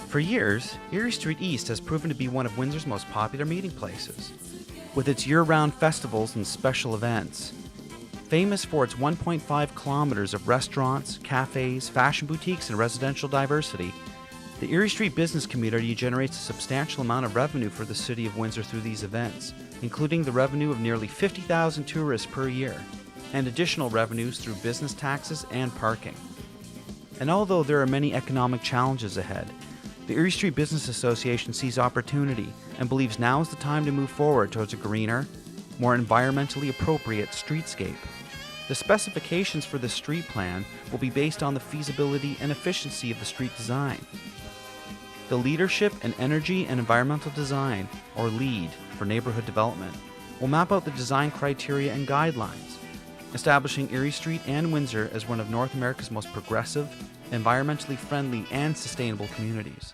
For years, Erie Street East has proven to be one of Windsor's most popular meeting places, with its year-round festivals and special events. Famous for its 1.5 kilometers of restaurants, cafes, fashion boutiques, and residential diversity, the Erie Street business community generates a substantial amount of revenue for the City of Windsor through these events, including the revenue of nearly 50,000 tourists per year, and additional revenues through business taxes and parking. And although there are many economic challenges ahead, the Erie Street Business Association sees opportunity and believes now is the time to move forward towards a greener, more environmentally appropriate streetscape. The specifications for the street plan will be based on the feasibility and efficiency of the street design. The Leadership in Energy and Environmental Design, or LEED, for neighborhood development, will map out the design criteria and guidelines, establishing Erie Street and Windsor as one of North America's most progressive, environmentally friendly, and sustainable communities.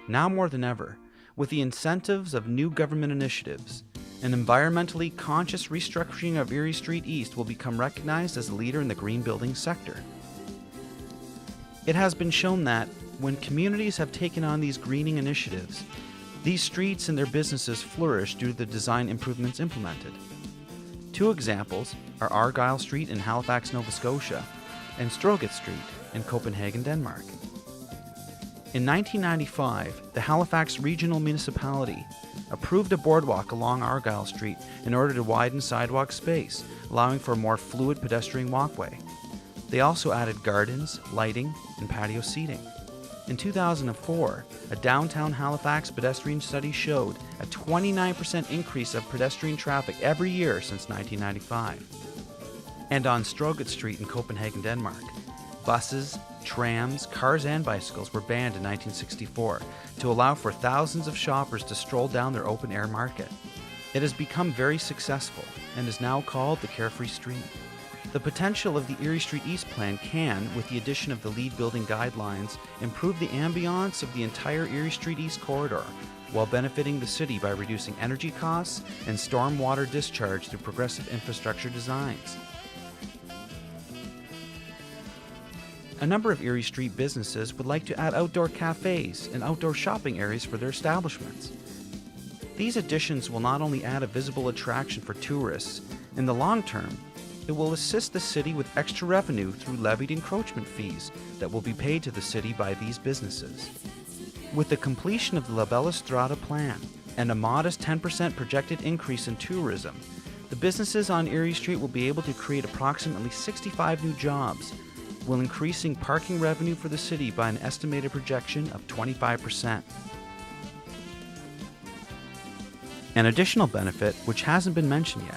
Now more than ever, with the incentives of new government initiatives, an environmentally conscious restructuring of Erie Street East will become recognized as a leader in the green building sector. It has been shown that when communities have taken on these greening initiatives, these streets and their businesses flourish due to the design improvements implemented. Two examples are Argyle Street in Halifax, Nova Scotia, and Stroget Street in Copenhagen, Denmark. In 1995, the Halifax Regional Municipality approved a boardwalk along Argyle Street in order to widen sidewalk space, allowing for a more fluid pedestrian walkway. They also added gardens, lighting, and patio seating. In 2004, a downtown Halifax pedestrian study showed a 29% increase of pedestrian traffic every year since 1995. And on Stroget Street in Copenhagen, Denmark, buses, trams, cars, and bicycles were banned in 1964 to allow for thousands of shoppers to stroll down their open-air market. It has become very successful and is now called the Carefree Street. The potential of the Erie Street East plan can, with the addition of the LEED building guidelines, improve the ambiance of the entire Erie Street East corridor, while benefiting the city by reducing energy costs and stormwater discharge through progressive infrastructure designs. A number of Erie Street businesses would like to add outdoor cafes and outdoor shopping areas for their establishments. These additions will not only add a visible attraction for tourists, in the long term, it will assist the city with extra revenue through levied encroachment fees that will be paid to the city by these businesses. With the completion of the La Bella Strada plan and a modest 10% projected increase in tourism, the businesses on Erie Street will be able to create approximately 65 new jobs, while increasing parking revenue for the city by an estimated projection of 25%. An additional benefit, which hasn't been mentioned yet,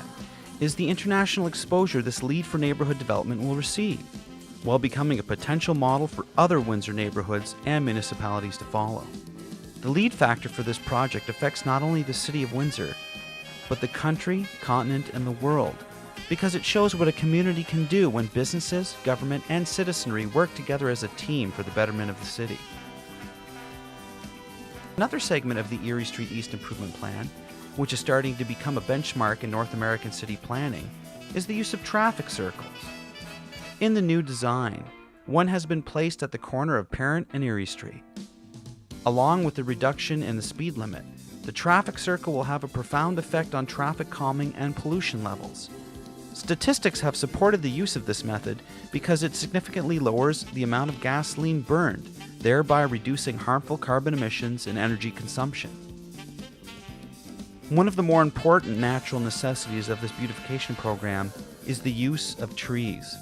is the international exposure this LEED for neighborhood development will receive, while becoming a potential model for other Windsor neighborhoods and municipalities to follow. The LEED factor for this project affects not only the city of Windsor, but the country, continent, and the world, because it shows what a community can do when businesses, government, and citizenry work together as a team for the betterment of the city. Another segment of the Erie Street East Improvement Plan, which is starting to become a benchmark in North American city planning, is the use of traffic circles. In the new design, one has been placed at the corner of Parent and Erie Street. Along with the reduction in the speed limit, the traffic circle will have a profound effect on traffic calming and pollution levels. Statistics have supported the use of this method because it significantly lowers the amount of gasoline burned, thereby reducing harmful carbon emissions and energy consumption. One of the more important natural necessities of this beautification program is the use of trees.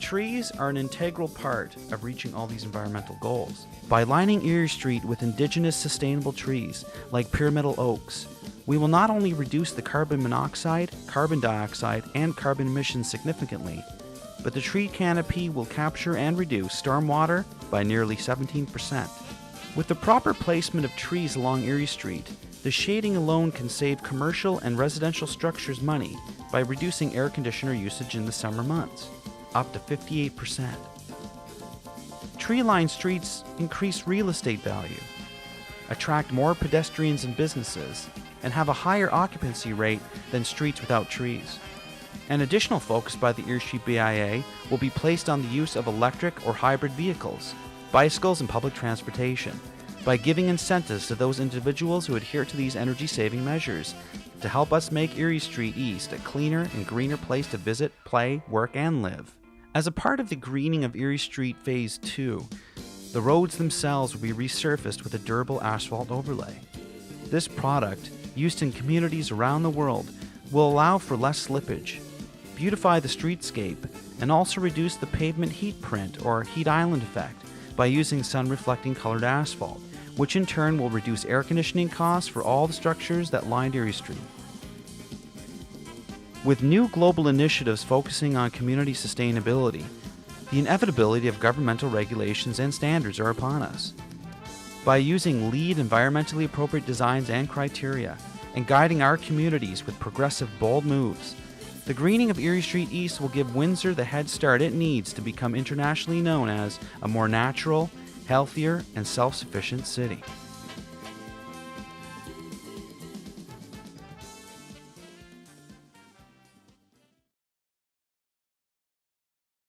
Trees are an integral part of reaching all these environmental goals. By lining Erie Street with indigenous sustainable trees like pyramidal oaks, we will not only reduce the carbon monoxide, carbon dioxide, and carbon emissions significantly, but the tree canopy will capture and reduce stormwater by nearly 17%. With the proper placement of trees along Erie Street, the shading alone can save commercial and residential structures money by reducing air conditioner usage in the summer months, up to 58%. Tree-lined streets increase real estate value, attract more pedestrians and businesses, and have a higher occupancy rate than streets without trees. An additional focus by the Erie Street BIA will be placed on the use of electric or hybrid vehicles, bicycles, and public transportation, by giving incentives to those individuals who adhere to these energy-saving measures to help us make Erie Street East a cleaner and greener place to visit, play, work, and live. As a part of the greening of Erie Street Phase 2, the roads themselves will be resurfaced with a durable asphalt overlay. This product, used in communities around the world, will allow for less slippage, beautify the streetscape, and also reduce the pavement heat print or heat island effect by using sun-reflecting colored asphalt, which in turn will reduce air conditioning costs for all the structures that line Erie Street. With new global initiatives focusing on community sustainability, the inevitability of governmental regulations and standards are upon us. By using LEED environmentally appropriate designs and criteria, and guiding our communities with progressive, bold moves, the greening of Erie Street East will give Windsor the head start it needs to become internationally known as a more natural, healthier, and self-sufficient city.